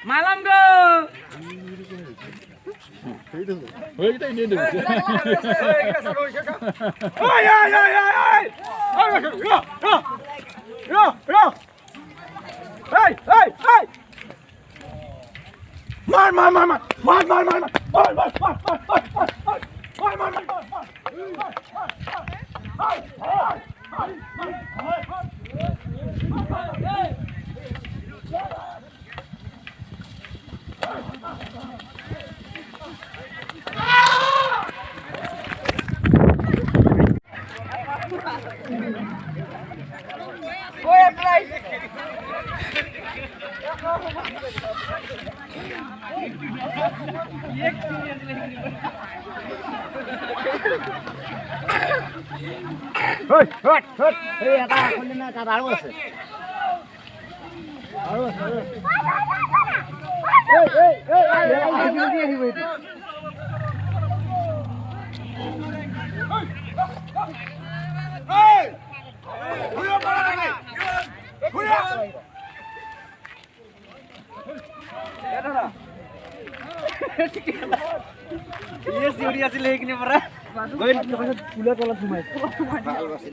মালাম গো ওইটাই নিয়ে নেব ওই ওই ওই ওই ওই রা এই এই এই মার মার মার মার মার মার মার মার মার মার মার মার Hei, hei, hei. Hei, adaคนนึงนะจะร้าวสิเฮ้ยเฮ้ยเฮ้ยไอ้นี่เว้ยเฮ้ยคุยมาแล้วนี่คุยये सीढ़ी ऐसी लेकिन परा गोइल पुला टोला घुमाई